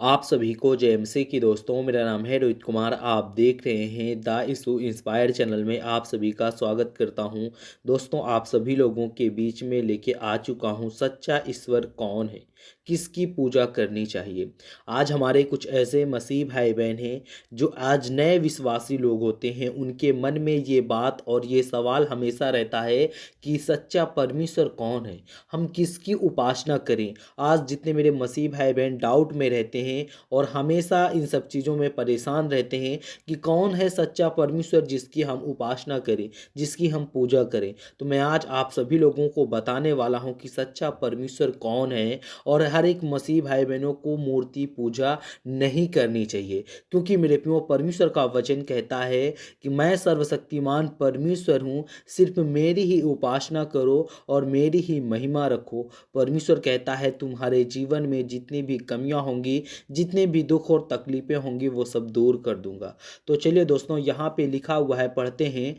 आप सभी को जेएमसी की दोस्तों, मेरा नाम है रोहित कुमार। आप देख रहे हैं द इशू इंस्पायर चैनल में आप सभी का स्वागत करता हूं। दोस्तों, आप सभी लोगों के बीच में लेके आ चुका हूं सच्चा ईश्वर कौन है, किसकी पूजा करनी चाहिए। आज हमारे कुछ ऐसे मसीह भाई बहन हैं जो आज नए विश्वासी लोग होते हैं, उनके मन में ये बात और ये सवाल हमेशा रहता है कि सच्चा परमेश्वर कौन है, हम किसकी उपासना करें। आज जितने मेरे मसीह भाई बहन डाउट में रहते हैं और हमेशा इन सब चीज़ों में परेशान रहते हैं कि कौन है सच्चा परमेश्वर जिसकी हम उपासना करें, जिसकी हम पूजा करें, तो मैं आज आप सभी लोगों को बताने वाला हूं कि सच्चा परमेश्वर कौन है। और हर एक मसीह भाई बहनों को मूर्ति पूजा नहीं करनी चाहिए, क्योंकि मेरे प्रियो परमेश्वर का वचन कहता है कि मैं सर्वशक्तिमान परमेश्वर हूँ, सिर्फ मेरी ही उपासना करो और मेरी ही महिमा रखो। परमेश्वर कहता है तुम्हारे जीवन में जितनी भी कमियां होंगी, जितने भी दुख और तकलीफें होंगी, वो सब दूर कर दूंगा। तो चलिए दोस्तों, यहाँ पे लिखा हुआ है, पढ़ते हैं।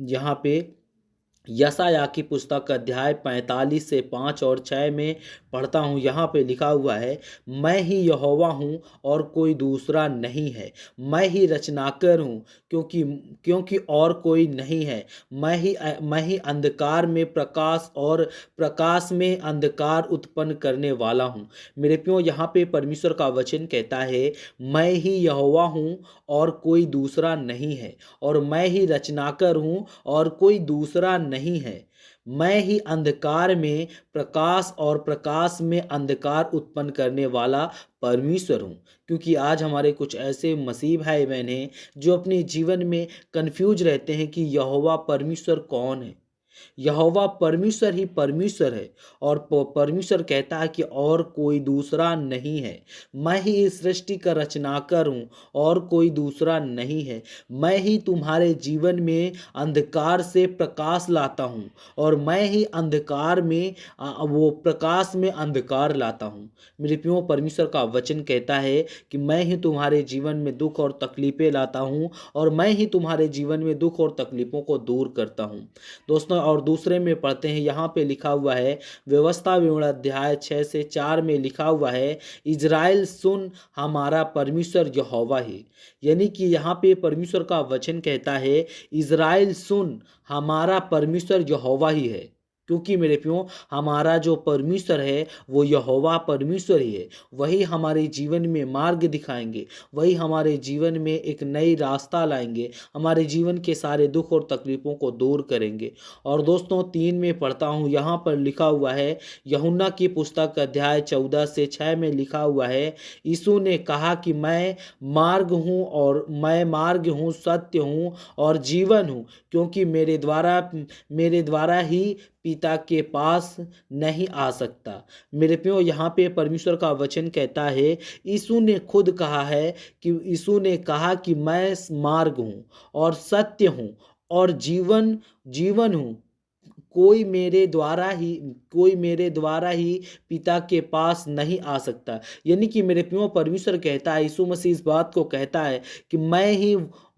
यहाँ पे यशायाह की पुस्तक अध्याय 45 से 5 और 6 में पढ़ता हूँ। यहाँ पे लिखा हुआ है, मैं ही यहोवा हूँ और कोई दूसरा नहीं है, मैं ही रचनाकर हूँ, क्योंकि क्योंकि और कोई नहीं है। मैं ही अंधकार में प्रकाश और प्रकाश में अंधकार उत्पन्न करने वाला हूँ। मेरे प्रियो, यहाँ पे परमेश्वर का वचन कहता है, मैं ही यहोवा हूँ और कोई दूसरा नहीं है, और मैं ही रचनाकर हूँ और कोई दूसरा नहीं है। मैं ही अंधकार में प्रकाश और प्रकाश में अंधकार उत्पन्न करने वाला परमेश्वर हूँ। क्योंकि आज हमारे कुछ ऐसे मसीह भाई बहन हैं जो अपने जीवन में कंफ्यूज रहते हैं कि यहोवा परमेश्वर कौन है। यहोवा परमेश्वर ही परमेश्वर है, और परमेश्वर कहता है कि और कोई दूसरा नहीं है। मैं ही इस सृष्टि का रचनाकर हूँ और कोई दूसरा नहीं है। मैं ही तुम्हारे जीवन में अंधकार से प्रकाश लाता हूँ, और मैं ही अंधकार में वो प्रकाश में अंधकार लाता हूँ। मेरे प्रियो, परमेश्वर का वचन कहता है कि मैं ही तुम्हारे जीवन में दुख और तकलीफें लाता हूँ, और मैं ही तुम्हारे जीवन में दुख और तकलीफों को दूर करता हूँ। दोस्तों, और दूसरे में पढ़ते हैं, यहाँ पे लिखा हुआ है, व्यवस्था विवरण अध्याय 6 से 4 में लिखा हुआ है, इज़राइल सुन, हमारा परमेश्वर यहोवा है। यानी कि यहाँ पे परमेश्वर का वचन कहता है, इज़राइल सुन, हमारा परमेश्वर यहोवा ही है। क्योंकि मेरे प्रियो, हमारा जो परमेश्वर है वो यहोवा परमेश्वर ही है। वही हमारे जीवन में मार्ग दिखाएंगे, वही हमारे जीवन में एक नई रास्ता लाएंगे, हमारे जीवन के सारे दुख और तकलीफों को दूर करेंगे। और दोस्तों, 3 में पढ़ता हूँ, यहाँ पर लिखा हुआ है, यूहन्ना की पुस्तक अध्याय 14 से 6 में लिखा हुआ है, यीशु ने कहा कि मैं मार्ग हूँ, सत्य हूँ और जीवन हूँ, क्योंकि मेरे द्वारा ही पिता के पास नहीं आ सकता। मेरे प्रियो, यहाँ पे परमेश्वर का वचन कहता है, यीशु ने खुद कहा है कि यीशु ने कहा कि मैं मार्ग हूँ और सत्य हूँ और जीवन हूँ। कोई मेरे द्वारा ही पिता के पास नहीं आ सकता। यानी कि मेरे प्रियो, परमेश्वर कहता है, यीशु मसीह इस बात को कहता है कि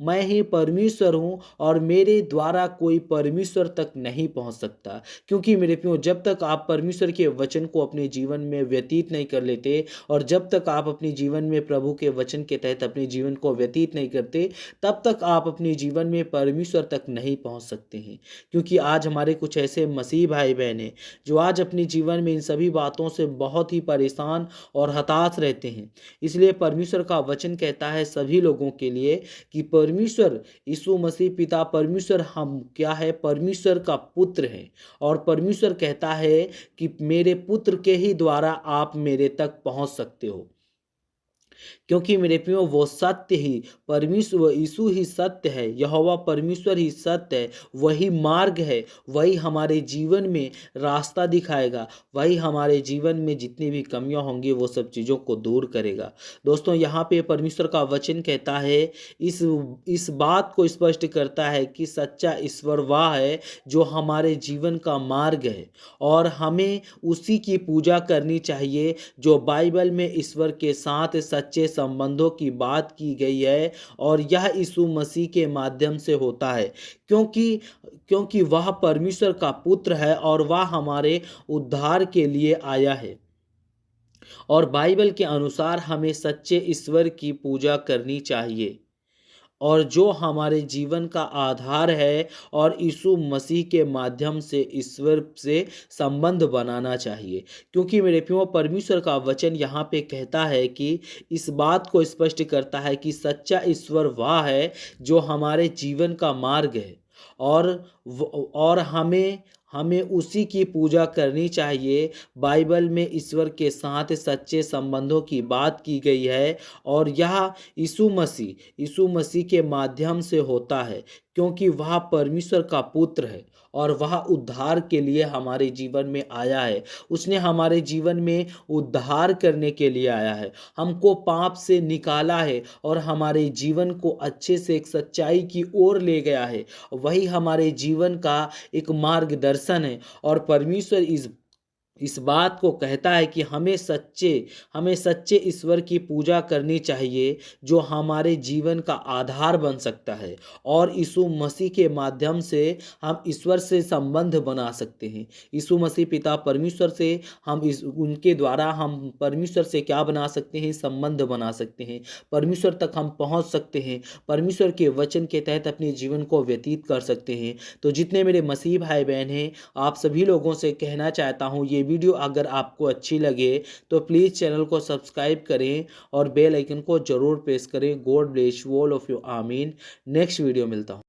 मैं ही परमेश्वर हूँ और मेरे द्वारा कोई परमेश्वर तक नहीं पहुँच सकता। क्योंकि मेरे प्रियो, जब तक आप परमेश्वर के वचन को अपने जीवन में व्यतीत नहीं कर लेते, और जब तक आप अपने जीवन में प्रभु के वचन के तहत अपने जीवन को व्यतीत नहीं करते, तब तक आप अपने जीवन में परमेश्वर तक नहीं पहुँच सकते हैं। क्योंकि आज हमारे कुछ ऐसे मसीह भाई बहन हैं जो आज अपने जीवन में इन सभी बातों से बहुत ही परेशान और हताश रहते हैं। इसलिए परमेश्वर का वचन कहता है सभी लोगों के लिए कि परमेश्वर यीशु मसीह पिता परमेश्वर हम क्या है, परमेश्वर का पुत्र है। और परमेश्वर कहता है कि मेरे पुत्र के ही द्वारा आप मेरे तक पहुंच सकते हो। क्योंकि मेरे प्रियो, वो सत्य ही परमेश्वर यीशु ही सत्य है, यहोवा परमेश्वर ही सत्य है, वही मार्ग है, वही हमारे जीवन में रास्ता दिखाएगा, वही हमारे जीवन में जितनी भी कमियां होंगी वो सब चीज़ों को दूर करेगा। दोस्तों, यहाँ पे परमेश्वर का वचन कहता है, इस बात को स्पष्ट करता है कि सच्चा ईश्वर वह है जो हमारे जीवन का मार्ग है, और हमें उसी की पूजा करनी चाहिए जो बाइबल में ईश्वर के साथ सच्चे संबंधों की बात की गई है, और यह यीशु मसीह के माध्यम से होता है। क्योंकि वह परमेश्वर का पुत्र है और वह हमारे उद्धार के लिए आया है। और बाइबल के अनुसार हमें सच्चे ईश्वर की पूजा करनी चाहिए और जो हमारे जीवन का आधार है, और यीशु मसीह के माध्यम से ईश्वर से संबंध बनाना चाहिए। क्योंकि मेरे प्रियो, परमेश्वर का वचन यहाँ पे कहता है कि इस बात को स्पष्ट करता है कि सच्चा ईश्वर वह है जो हमारे जीवन का मार्ग है, और और हमें हमें उसी की पूजा करनी चाहिए। बाइबल में ईश्वर के साथ सच्चे संबंधों की बात की गई है, और यह यीशु मसीह के माध्यम से होता है, क्योंकि वह परमेश्वर का पुत्र है और वह उद्धार के लिए हमारे जीवन में आया है। उसने हमारे जीवन में उद्धार करने के लिए आया है, हमको पाप से निकाला है और हमारे जीवन को अच्छे से एक सच्चाई की ओर ले गया है। वही हमारे जीवन का एक मार्गदर्शन है, और परमेश्वर इस बात को कहता है कि हमें सच्चे ईश्वर की पूजा करनी चाहिए, जो हमारे जीवन का आधार बन सकता है, और यीशु मसीह के माध्यम से हम ईश्वर से संबंध बना सकते हैं। यीशु मसीह पिता परमेश्वर से उनके द्वारा हम परमेश्वर से क्या बना सकते हैं? संबंध बना सकते हैं। परमेश्वर तक हम पहुंच सकते हैं, परमेश्वर के वचन के तहत अपने जीवन को व्यतीत कर सकते हैं। तो जितने मेरे मसीह भाई बहन हैं, आप सभी लोगों से कहना चाहता हूँ, ये वीडियो अगर आपको अच्छी लगे तो प्लीज़ चैनल को सब्सक्राइब करें और बेल आइकन को जरूर प्रेस करें। God bless you all of you. आमीन। नेक्स्ट वीडियो मिलता हूँ।